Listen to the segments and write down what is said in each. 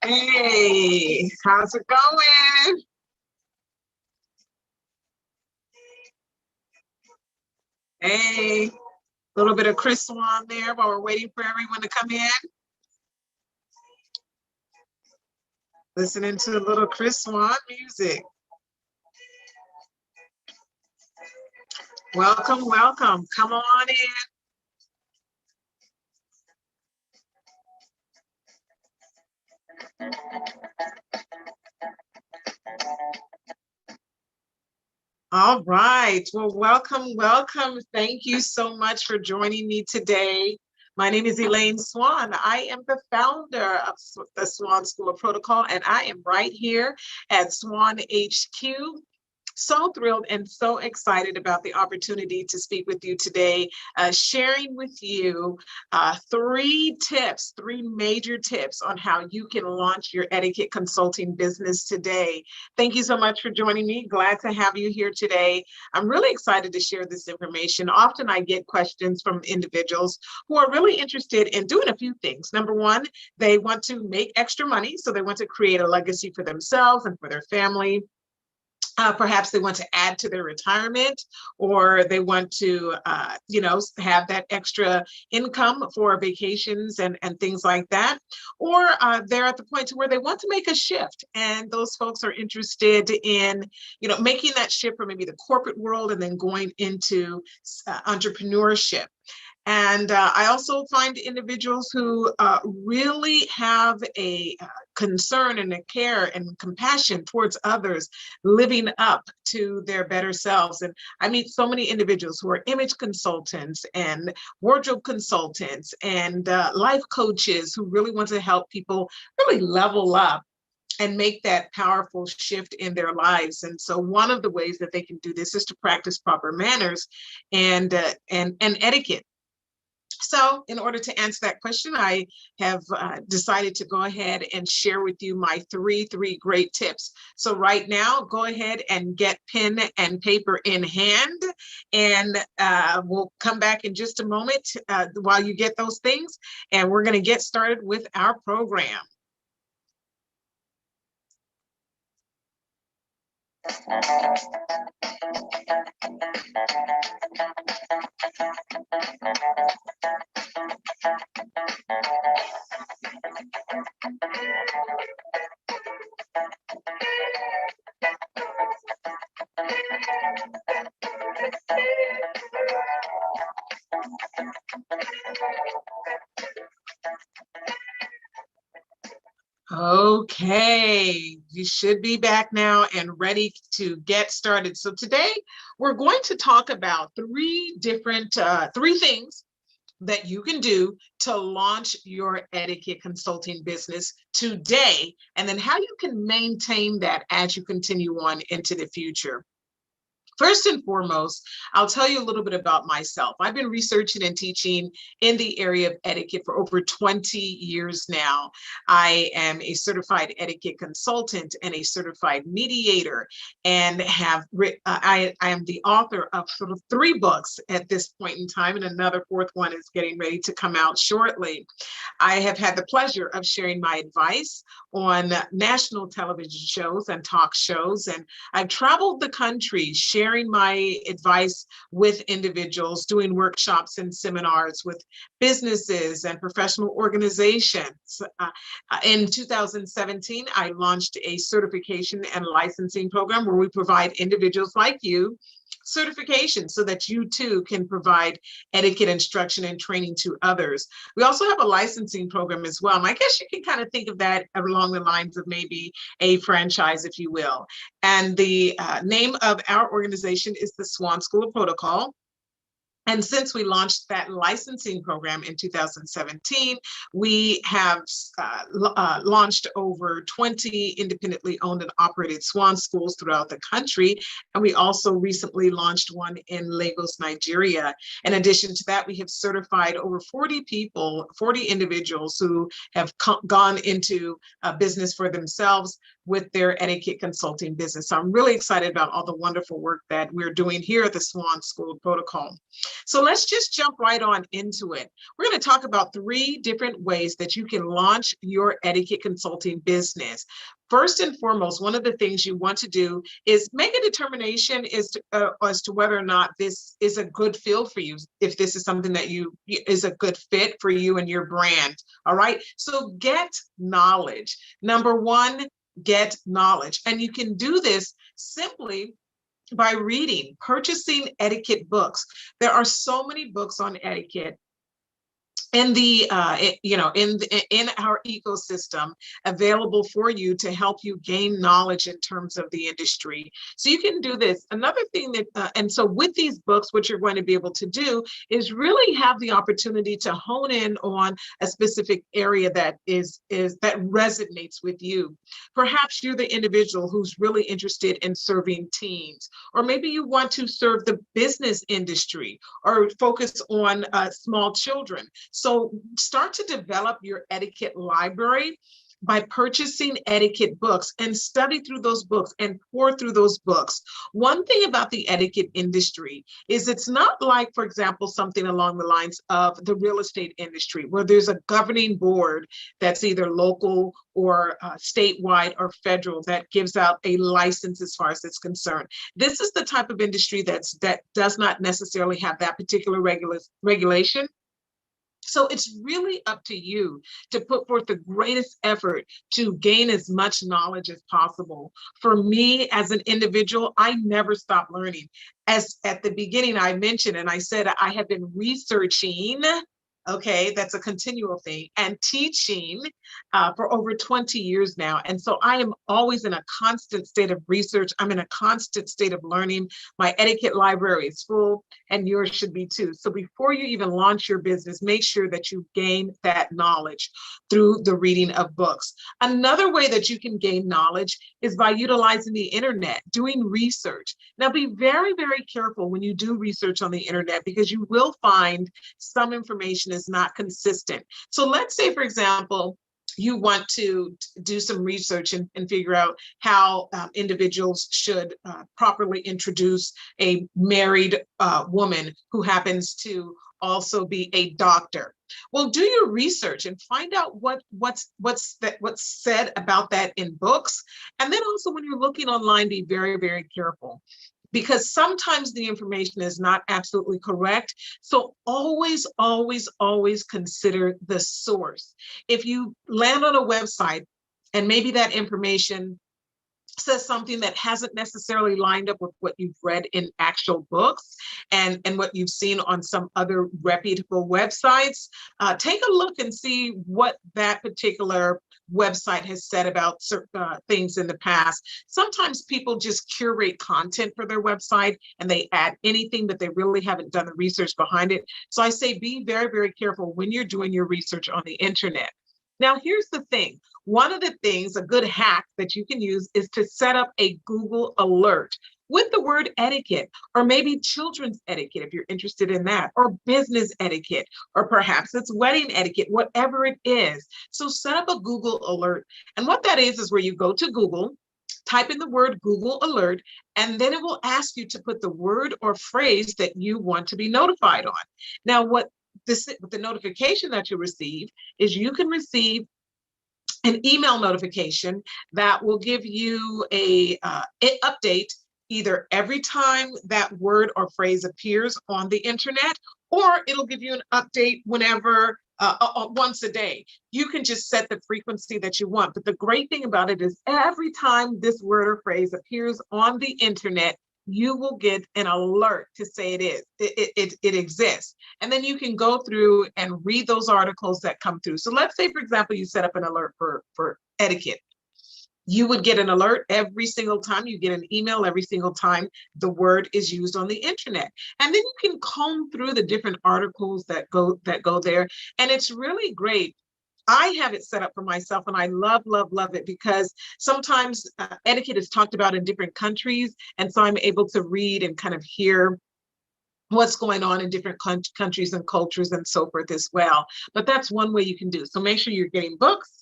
Hey, how's it going? Hey, a little bit of Chris Swan there while we're waiting for everyone to come in. Listening to a little Chris Swan music. Welcome, welcome. Come on in. All right. Well, welcome, welcome. Thank you so much for joining me today. My name is Elaine Swann. I am the founder of the Swann School of Protocol, and I am right here at Swann HQ. So thrilled and so excited about the opportunity to speak with you today, sharing with you three major tips on how you can launch your etiquette consulting business today. Thank you so much for joining me. Glad to have you here today. I'm really excited to share this information. Often I get questions from individuals who are really interested in doing a few things. Number one, they want to make extra money, so they want to create a legacy for themselves and for their family. Perhaps they want to add to their retirement, or they want to, have that extra income for vacations and things like that. Or they're at the point to where they want to make a shift, and those folks are interested in, making that shift from maybe the corporate world and then going into entrepreneurship. And I also find individuals who really have a concern and a care and compassion towards others, living up to their better selves. And I meet so many individuals who are image consultants and wardrobe consultants and life coaches who really want to help people really level up and make that powerful shift in their lives. And so one of the ways that they can do this is to practice proper manners and etiquette. So in order to answer that question, I have decided to go ahead and share with you my three great tips. So right now, go ahead and get pen and paper in hand, and we'll come back in just a moment while you get those things, and we're going to get started with our program. Okay, you should be back now and ready to get started. So today we're going to talk about three things that you can do to launch your etiquette consulting business today, and then how you can maintain that as you continue on into the future. First and foremost, I'll tell you a little bit about myself. I've been researching and teaching in the area of etiquette for over 20 years now. I am a certified etiquette consultant and a certified mediator, and I am the author of sort of 3 books at this point in time, and another 4th one is getting ready to come out shortly. I have had the pleasure of sharing my advice on national television shows and talk shows, and I've traveled the country sharing my advice with individuals, doing workshops and seminars with businesses and professional organizations. In 2017, I launched a certification and licensing program where we provide individuals like you certification so that you too can provide etiquette instruction and training to others. We also have a licensing program as well. And I guess you can kind of think of that along the lines of maybe a franchise, if you will. And the name of our organization is the Swann School of Protocol. And since we launched that licensing program in 2017, we have launched over 20 independently owned and operated Swan schools throughout the country. And we also recently launched one in Lagos, Nigeria. In addition to that, we have certified over 40 people, 40 individuals who have gone into business for themselves with their etiquette consulting business. So I'm really excited about all the wonderful work that we're doing here at the Swan School Protocol. So let's just jump right on into it. We're going to talk about 3 different ways that you can launch your etiquette consulting business. First and foremost, one of the things you want to do is make a determination as to whether or not this is a good field for you, if this is something that is a good fit for you and your brand. All right. So get knowledge. Number 1, get knowledge. And you can do this simply by purchasing etiquette books. There are so many books on etiquette in the in our ecosystem available for you to help you gain knowledge in terms of the industry. So you can do this. Another thing that and so with these books, what you're going to be able to do is really have the opportunity to hone in on a specific area that that resonates with you. Perhaps you're the individual who's really interested in serving teens, or maybe you want to serve the business industry or focus on small children. So start to develop your etiquette library by purchasing etiquette books and study through those books and pour through those books. One thing about the etiquette industry is it's not like, for example, something along the lines of the real estate industry, where there's a governing board that's either local or statewide or federal that gives out a license as far as it's concerned. This is the type of industry that does not necessarily have that particular regulation. So it's really up to you to put forth the greatest effort to gain as much knowledge as possible. For me as an individual, I never stop learning. As at the beginning I mentioned, and I said I have been researching, okay, that's a continual thing, and teaching for over 20 years now. And so I am always in a constant state of research. I'm in a constant state of learning. My etiquette library is full, and yours should be too. So before you even launch your business, make sure that you gain that knowledge through the reading of books. Another way that you can gain knowledge is by utilizing the internet, doing research. Now be very, very careful when you do research on the internet, because you will find some information is not consistent. So let's say, for example, you want to do some research and figure out how individuals should properly introduce a married woman who happens to also be a doctor. Well, do your research and find out what's said about that in books. And then also when you're looking online, be very, very careful, because sometimes the information is not absolutely correct. So always, always, always consider the source. If you land on a website and maybe that information says something that hasn't necessarily lined up with what you've read in actual books and what you've seen on some other reputable websites, take a look and see what that particular website has said about certain things in the past. Sometimes people just curate content for their website and they add anything, but they really haven't done the research behind it. So I say be very, very careful when you're doing your research on the internet. Now, here's the thing. One of the things, a good hack that you can use is to set up a Google alert with the word etiquette, or maybe children's etiquette if you're interested in that, or business etiquette, or perhaps it's wedding etiquette, whatever it is. So set up a Google alert. And what that is where you go to Google, type in the word Google alert, and then it will ask you to put the word or phrase that you want to be notified on. Now, what the notification that you receive is you can receive an email notification that will give you an update either every time that word or phrase appears on the internet, or it'll give you an update whenever, once a day. You can just set the frequency that you want. But the great thing about it is every time this word or phrase appears on the internet, you will get an alert to say it exists. And then you can go through and read those articles that come through. So let's say, for example, you set up an alert for etiquette. You would get an alert every single time. You get an email every single time the word is used on the internet. And then you can comb through the different articles that go there. And it's really great. I have it set up for myself, and I love, love, love it, because sometimes etiquette is talked about in different countries. And so I'm able to read and kind of hear what's going on in different countries and cultures and so forth as well. But that's one way you can do. So make sure you're getting books,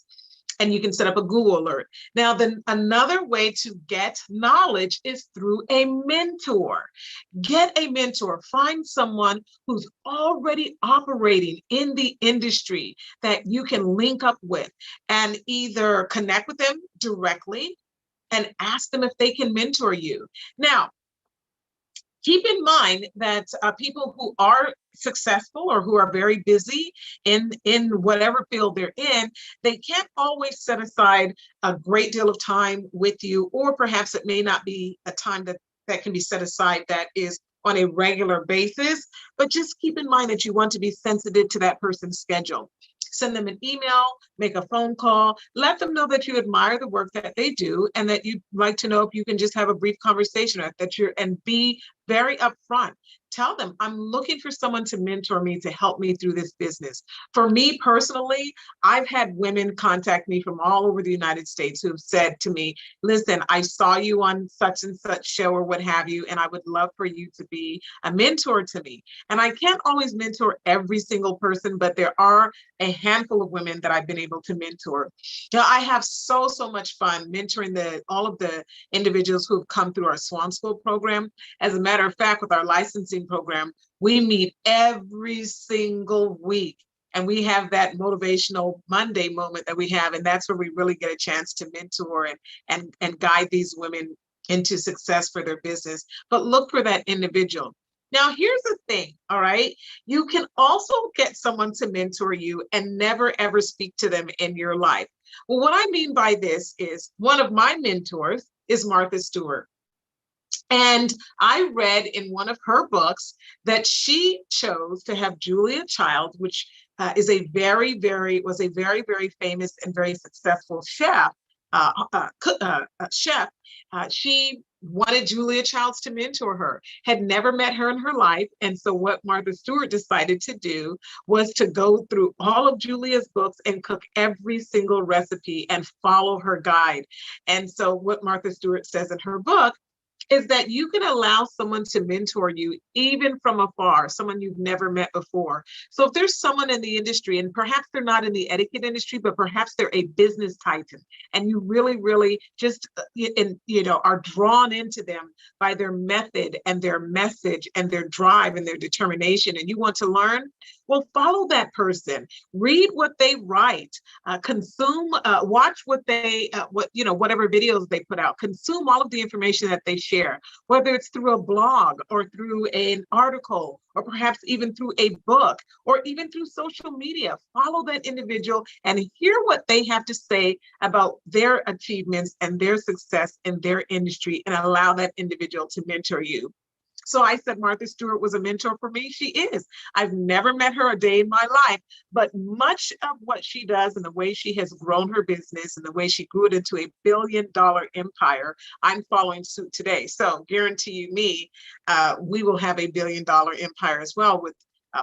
and you can set up a Google alert. Now, then another way to get knowledge is through a mentor. Get a mentor. Find someone who's already operating in the industry that you can link up with, and either connect with them directly and ask them if they can mentor you. Now, keep in mind that people who are successful or who are very busy in whatever field they're in, they can't always set aside a great deal of time with you, or perhaps it may not be a time that can be set aside that is on a regular basis. But just keep in mind that you want to be sensitive to that person's schedule. Send them an email, make a phone call, let them know that you admire the work that they do, and that you'd like to know if you can just have a brief conversation, or that and be very upfront. Tell them, I'm looking for someone to mentor me, to help me through this business. For me personally, I've had women contact me from all over the United States who have said to me, listen, I saw you on such and such show or what have you, and I would love for you to be a mentor to me. And I can't always mentor every single person, but there are a handful of women that I've been able to mentor. Now, I have so much fun mentoring all of the individuals who have come through our Swann School program. As a matter of fact, with our licensing program, we meet every single week, and we have that motivational Monday moment that we have, and that's where we really get a chance to mentor and guide these women into success for their business. But look for that individual. Now, here's the thing, all right? You can also get someone to mentor you and never, ever speak to them in your life. Well, what I mean by this is, one of my mentors is Martha Stewart. And I read in one of her books that she chose to have Julia Child, which was a very, very famous and very successful chef. She wanted Julia Childs to mentor her, had never met her in her life. And so what Martha Stewart decided to do was to go through all of Julia's books and cook every single recipe and follow her guide. And so what Martha Stewart says in her book is that you can allow someone to mentor you even from afar, someone you've never met before. So if there's someone in the industry, and perhaps they're not in the etiquette industry, but perhaps they're a business titan, and you really, really just are drawn into them by their method and their message and their drive and their determination, and you want to learn, well, follow that person, read what they write, watch whatever videos they put out, consume all of the information that they share, whether it's through a blog or through an article, or perhaps even through a book, or even through social media. Follow that individual and hear what they have to say about their achievements and their success in their industry, and allow that individual to mentor you. So I said Martha Stewart was a mentor for me. She is. I've never met her a day in my life, but much of what she does and the way she has grown her business and the way she grew it into a billion-dollar empire, I'm following suit today. So guarantee you me, we will have a billion-dollar empire as well, with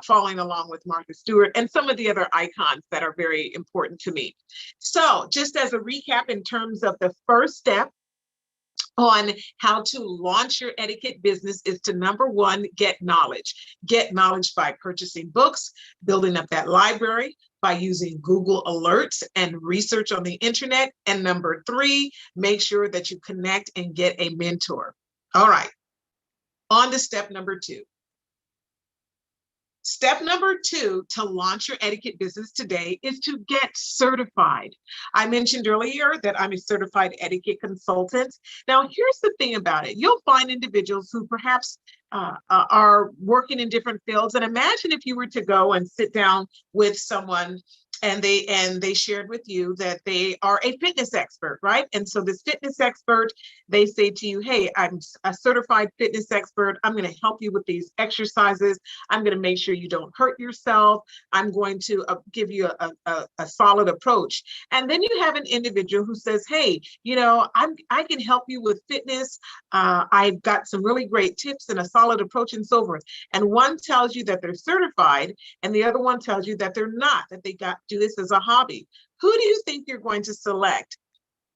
following along with Martha Stewart and some of the other icons that are very important to me. So just as a recap, in terms of the first step on how to launch your etiquette business, is to, number one, get knowledge. Get knowledge by purchasing books, building up that library, by using Google Alerts and research on the internet. And number three, make sure that you connect and get a mentor. All right, on to step number two. Step number two to launch your etiquette business today is to get certified. I mentioned earlier that I'm a certified etiquette consultant. Now, here's the thing about it. You'll find individuals who perhaps are working in different fields. And imagine if you were to go and sit down with someone and they shared with you that they are a fitness expert, right? And so this fitness expert, they say to you, hey, I'm a certified fitness expert. I'm going to help you with these exercises. I'm going to make sure you don't hurt yourself. I'm going to give you a solid approach. And then you have an individual who says, hey, I can help you with fitness. I've got some really great tips and a solid approach and so forth. And one tells you that they're certified, and the other one tells you that they're not, that they got do this as a hobby. Who do you think you're going to select?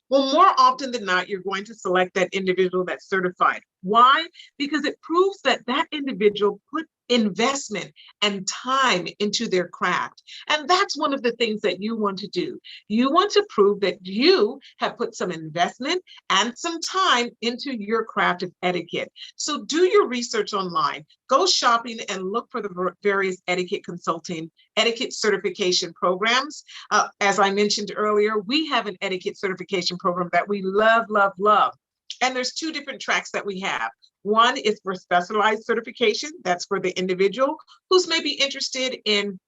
Well, more often than not, you're going to select that individual that's certified. Why? Because it proves that that individual put investment and time into their craft. And that's one of the things that you want to do. You want to prove that you have put some investment and some time into your craft of etiquette. So do your research online. Go shopping and look for the various etiquette consulting, etiquette certification programs. As I mentioned earlier, we have an etiquette certification program that we love, love, love. And there's two different tracks that we have. One is for specialized certification. That's for the individual who's maybe interested in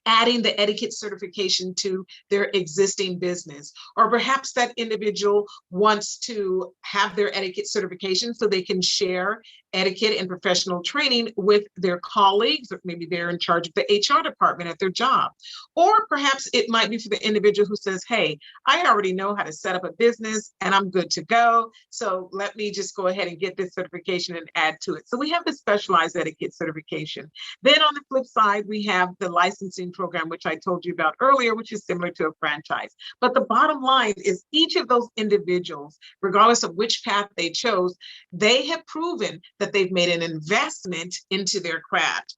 adding the etiquette certification to their existing business. Or perhaps that individual wants to have their etiquette certification so they can share etiquette and professional training with their colleagues, or maybe they're in charge of the HR department at their job. Or perhaps it might be for the individual who says, hey, I already know how to set up a business and I'm good to go. So let me just go ahead and get this certification and add to it. So we have the specialized etiquette certification. Then on the flip side, we have the licensing program, which I told you about earlier, which is similar to a franchise. But the bottom line is each of those individuals, regardless of which path they chose, they have proven that they've made an investment into their craft.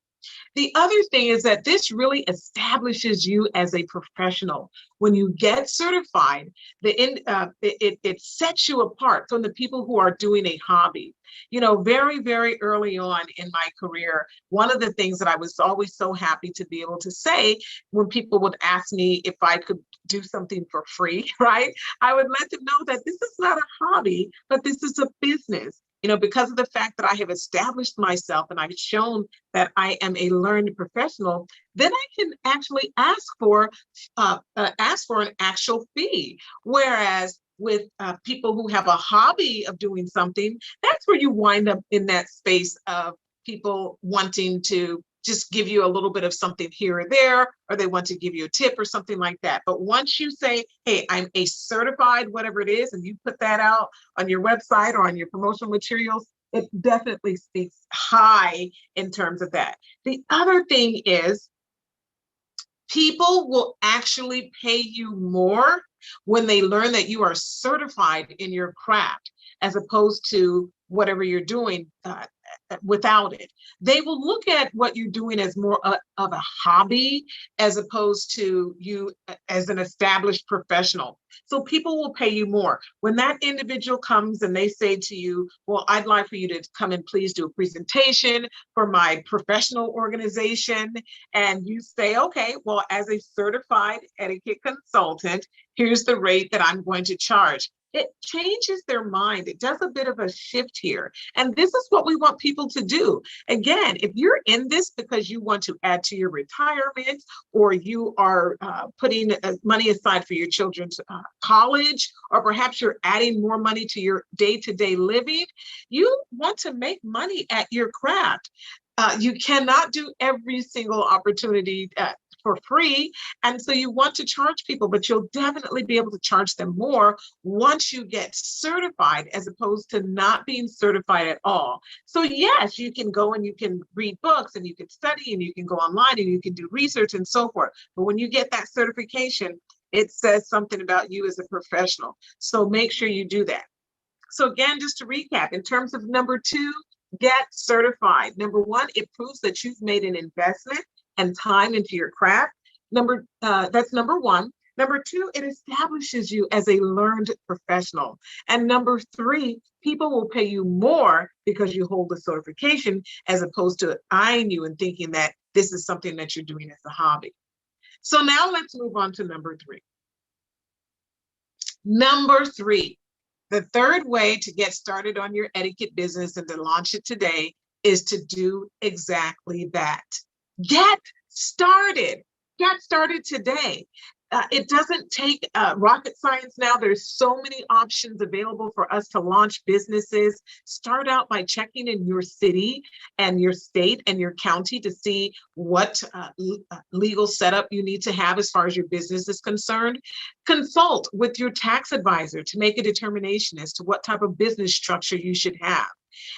The other thing is that this really establishes you as a professional. When you get certified, it sets you apart from the people who are doing a hobby. Very, very early on in my career, one of the things that I was always so happy to be able to say when people would ask me if I could do something for free, right? I would let them know that this is not a hobby, but this is a business. Because of the fact that I have established myself and I've shown that I am a learned professional, then I can actually ask for an actual fee. Whereas with people who have a hobby of doing something, that's where you wind up in that space of people wanting to just give you a little bit of something here or there, or they want to give you a tip or something like that. But once you say, hey, I'm a certified whatever it is, and you put that out on your website or on your promotional materials, it definitely speaks high in terms of that. The other thing is people will actually pay you more when they learn that you are certified in your craft, as opposed to whatever you're doing without it. They will look at what you're doing as more of a hobby, as opposed to you as an established professional. So people will pay you more. When that individual comes and they say to you, well, I'd like for you to come and please do a presentation for my professional organization. And you say, okay, well, as a certified etiquette consultant, here's the rate that I'm going to charge. It changes their mind. It does a bit of a shift here. And this is what we want people to do. Again, if you're in this because you want to add to your retirement, or you are putting money aside for your children's college, or perhaps you're adding more money to your day-to-day living, you want to make money at your craft. You cannot do every single opportunity for free. And so you want to charge people, but you'll definitely be able to charge them more once you get certified, as opposed to not being certified at all. So yes, you can go and you can read books and you can study and you can go online and you can do research and so forth. But when you get that certification, it says something about you as a professional. So make sure you do that. So again, just to recap, in terms of number 2, get certified. Number 1, it proves that you've made an investment and time into your craft. That's number 1. Number 2, it establishes you as a learned professional. And number 3, people will pay you more because you hold the certification, as opposed to eyeing you and thinking that this is something that you're doing as a hobby. So now let's move on to number 3. Number 3, the third way to get started on your etiquette business and to launch it today is to do exactly that. Get started. get started today. It doesn't take rocket science now. There's so many options available for us to launch businesses. Start out by checking in your city and your state and your county to see what legal setup you need to have as far as your business is concerned. Consult with your tax advisor to make a determination as to what type of business structure you should have.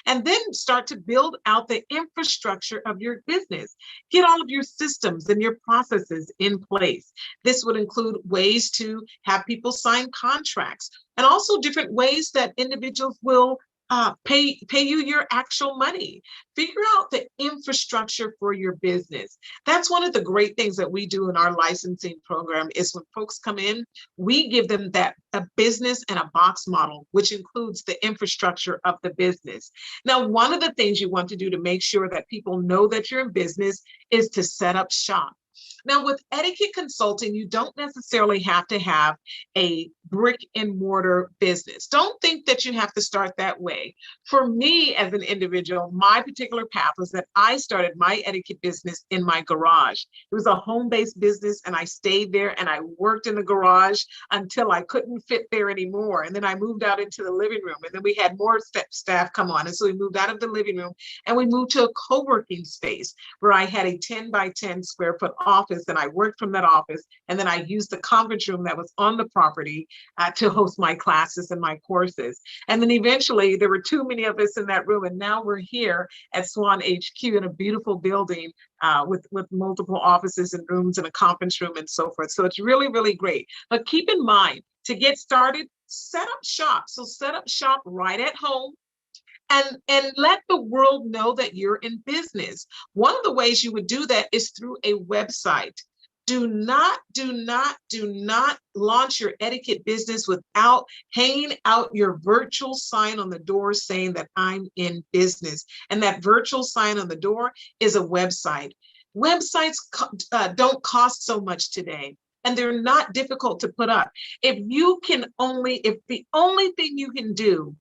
And then start to build out the infrastructure of your business. Get all of your systems and your processes in place. This would include ways to have people sign contracts and also different ways that individuals will pay you your actual money. Figure out the infrastructure for your business. That's one of the great things that we do in our licensing program is when folks come in, we give them that a business and a box model, which includes the infrastructure of the business. Now, one of the things you want to do to make sure that people know that you're in business is to set up shop. Now, with etiquette consulting, you don't necessarily have to have a brick and mortar business. Don't think that you have to start that way. For me as an individual, my particular path was that I started my etiquette business in my garage. It was a home-based business, and I stayed there and I worked in the garage until I couldn't fit there anymore. And then I moved out into the living room, and then we had more staff come on. And so we moved out of the living room and we moved to a co-working space where I had a 10 by 10 square foot office, and I worked from that office. And then I used the conference room that was on the property to host my classes and my courses. And then eventually there were too many of us in that room. And now we're here at Swann HQ in a beautiful building with multiple offices and rooms and a conference room and so forth. So it's really, really great. But keep in mind, to get started, set up shop. So set up shop right at home. And let the world know that you're in business. One of the ways you would do that is through a website. Do not launch your etiquette business without hanging out your virtual sign on the door saying that I'm in business. And that virtual sign on the door is a website. Websites don't cost so much today, and they're not difficult to put up. If the only thing you can do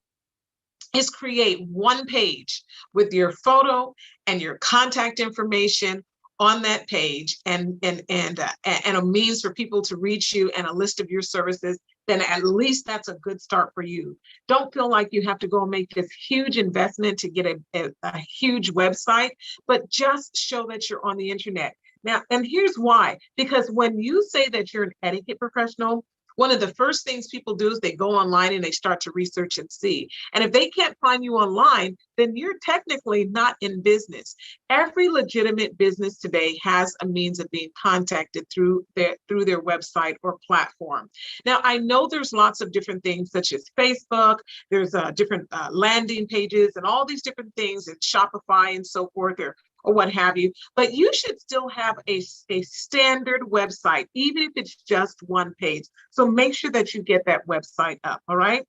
is create one page with your photo and your contact information on that page and a means for people to reach you and a list of your services, then at least that's a good start for you. Don't feel like you have to go and make this huge investment to get a huge website, but just show that you're on the internet. Now, and here's why, because when you say that you're an etiquette professional, one of the first things people do is they go online and they start to research and see. And if they can't find you online, then you're technically not in business. Every legitimate business today has a means of being contacted through their website or platform. Now, I know there's lots of different things such as Facebook, there's different landing pages and all these different things, and Shopify and so forth, or what have you, but you should still have a standard website, even if it's just one page. So make sure that you get that website up, all right?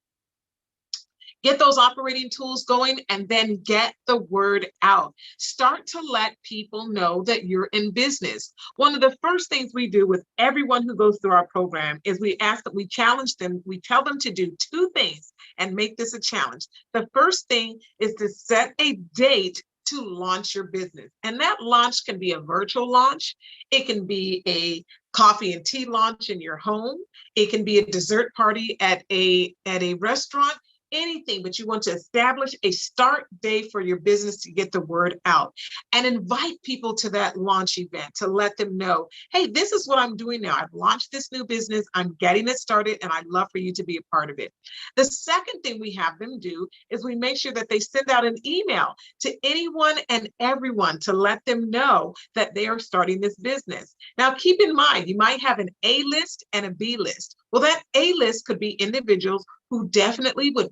Get those operating tools going and then get the word out. Start to let people know that you're in business. One of the first things we do with everyone who goes through our program is we challenge them, we tell them to do two things and make this a challenge. The first thing is to set a date to launch your business. And that launch can be a virtual launch. It can be a coffee and tea launch in your home. It can be a dessert party at a restaurant. Anything, but you want to establish a start day for your business to get the word out and invite people to that launch event to let them know, hey, this is what I'm doing now. I've launched this new business. I'm getting it started, and I'd love for you to be a part of it. The second thing we have them do is we make sure that they send out an email to anyone and everyone to let them know that they are starting this business. Now, keep in mind, you might have an A list and a B list. Well, that A list could be individuals who definitely could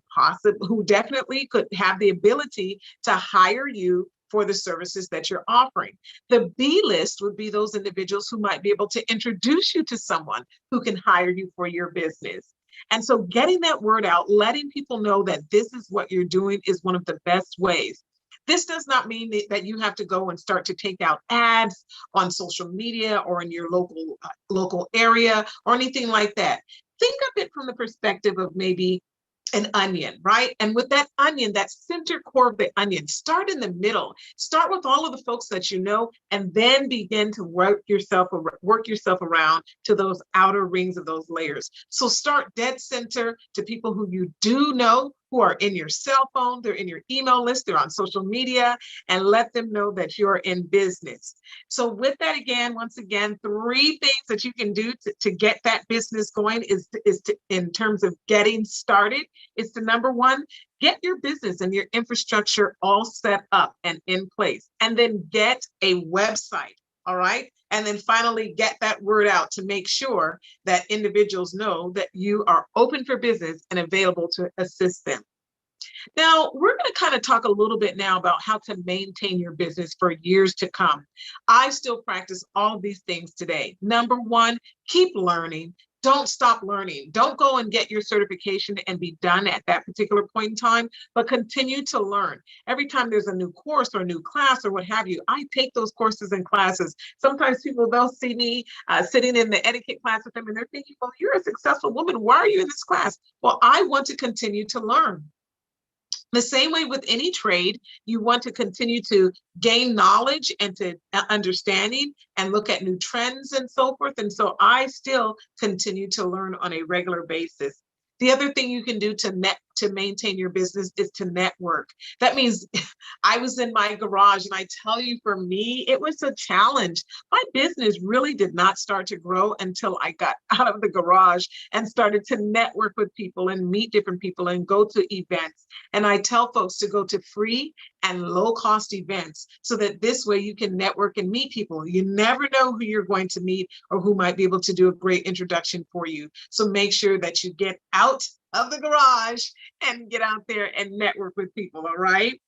have the ability to hire you for the services that you're offering. The B list would be those individuals who might be able to introduce you to someone who can hire you for your business. And so getting that word out, letting people know that this is what you're doing is one of the best ways. This does not mean that you have to go and start to take out ads on social media or in your local area or anything like that. Think of it from the perspective of maybe an onion, right? And with that onion, that center core of the onion, start in the middle. Start with all of the folks that you know, and then begin to work yourself around to those outer rings of those layers. So start dead center to people who you do know, who are in your cell phone, they're in your email list, they're on social media, and let them know that you're in business. So with that, again, once again, 3 things that you can do to get that business going is to, in terms of getting started, is to, number 1, get your business and your infrastructure all set up and in place, and then get a website. All right. And then finally, get that word out to make sure that individuals know that you are open for business and available to assist them. Now, we're going to kind of talk a little bit now about how to maintain your business for years to come. I still practice all of these things today. Number 1, keep learning. Don't stop learning. Don't go and get your certification and be done at that particular point in time, but continue to learn. Every time there's a new course or a new class or what have you, I take those courses and classes. Sometimes people, they'll see me sitting in the etiquette class with them and they're thinking, well, you're a successful woman. Why are you in this class? Well, I want to continue to learn. The same way with any trade, you want to continue to gain knowledge and to understanding and look at new trends and so forth. And so I still continue to learn on a regular basis. The other thing you can do to maintain your business is to network. That means I was in my garage, and I tell you, for me, it was a challenge. My business really did not start to grow until I got out of the garage and started to network with people and meet different people and go to events. And I tell folks to go to free and low-cost events so that this way you can network and meet people. You never know who you're going to meet or who might be able to do a great introduction for you. So make sure that you get out of the garage and get out there and network with people, all right?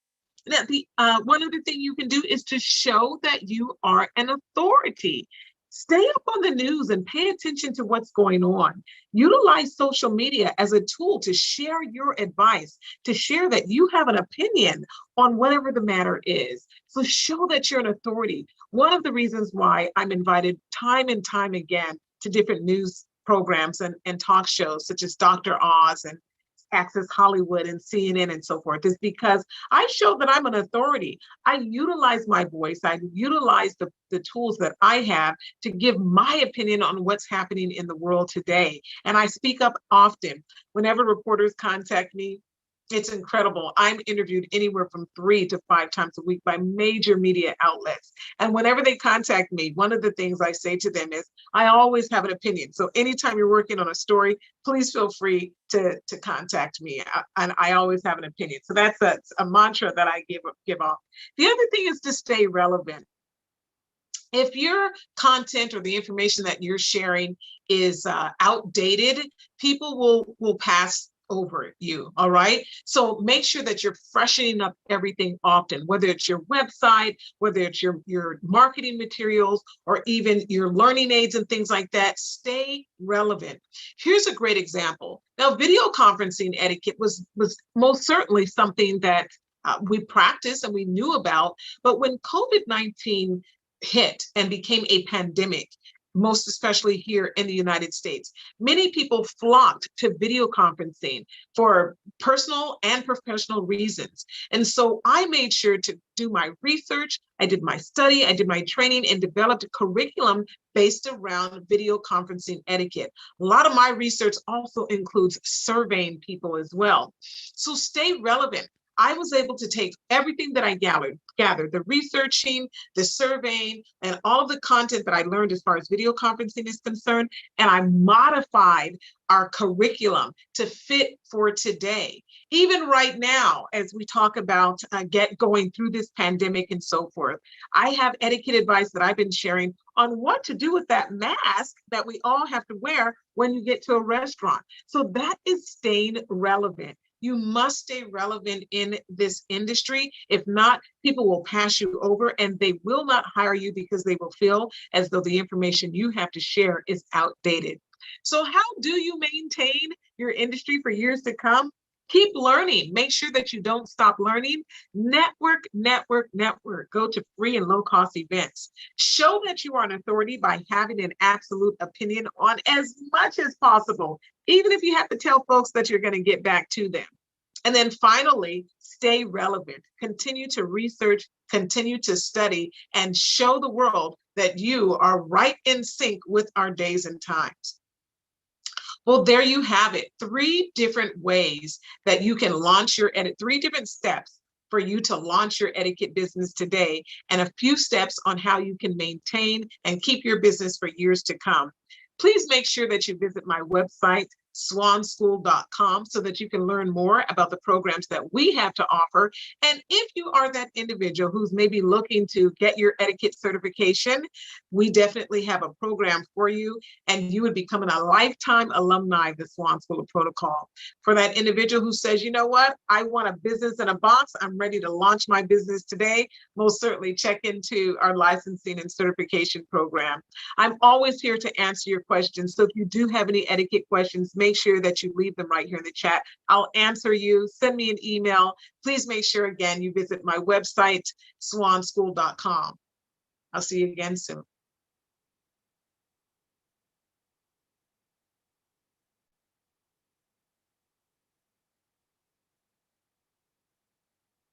Now, the one other thing you can do is to show that you are an authority. Stay up on the news and pay attention to what's going on. Utilize social media as a tool to share your advice, to share that you have an opinion on whatever the matter is. So show that you're an authority. One of the reasons why I'm invited time and time again to different news programs and talk shows such as Dr. Oz and Access Hollywood and CNN and so forth is because I show that I'm an authority. I utilize my voice. I utilize the tools that I have to give my opinion on what's happening in the world today. And I speak up often. Whenever reporters contact me, it's incredible. I'm interviewed anywhere from 3 to 5 times a week by major media outlets. And whenever they contact me, one of the things I say to them is, I always have an opinion. So anytime you're working on a story, please feel free to contact me. And I always have an opinion. So that's a mantra that I give off. The other thing is to stay relevant. If your content or the information that you're sharing is outdated, people will pass over you. All right. So make sure that you're freshening up everything often, whether it's your website, whether it's your marketing materials, or even your learning aids and things like that. Stay relevant. Here's a great example. Now, video conferencing etiquette was most certainly something that we practiced and we knew about. But when COVID-19 hit and became a pandemic, most especially here in the United States, many people flocked to video conferencing for personal and professional reasons. And so I made sure to do my research, I did my study, I did my training, and developed a curriculum based around video conferencing etiquette. A lot of my research also includes surveying people as well. So stay relevant. I was able to take everything that I gathered, the researching, the surveying, and all of the content that I learned as far as video conferencing is concerned, and I modified our curriculum to fit for today. Even right now, as we talk about going through this pandemic and so forth, I have etiquette advice that I've been sharing on what to do with that mask that we all have to wear when you get to a restaurant. So that is staying relevant. You must stay relevant in this industry. If not, people will pass you over and they will not hire you because they will feel as though the information you have to share is outdated. So how do you maintain your industry for years to come? Keep learning. Make sure that you don't stop learning. Network, network, network. Go to free and low-cost events. Show that you are an authority by having an absolute opinion on as much as possible, even if you have to tell folks that you're going to get back to them. And then finally, stay relevant. Continue to research, continue to study, and show the world that you are right in sync with our days and times. Well, there you have it. 3 different ways that you can launch your edit, 3 different steps for you to launch your etiquette business today, and a few steps on how you can maintain and keep your business for years to come. Please make sure that you visit my website, swanschool.com, so that you can learn more about the programs that we have to offer. And if you are that individual who's maybe looking to get your etiquette certification, we definitely have a program for you, and you would become a lifetime alumni of the Swann School of Protocol. For that individual who says, you know what, I want a business in a box, I'm ready to launch my business today, most certainly check into our licensing and certification program. I'm always here to answer your questions. So if you do have any etiquette questions, make sure that you leave them right here in the chat. I'll answer you. Send me an email. Please make sure, again, you visit my website, swanschool.com. I'll see you again soon.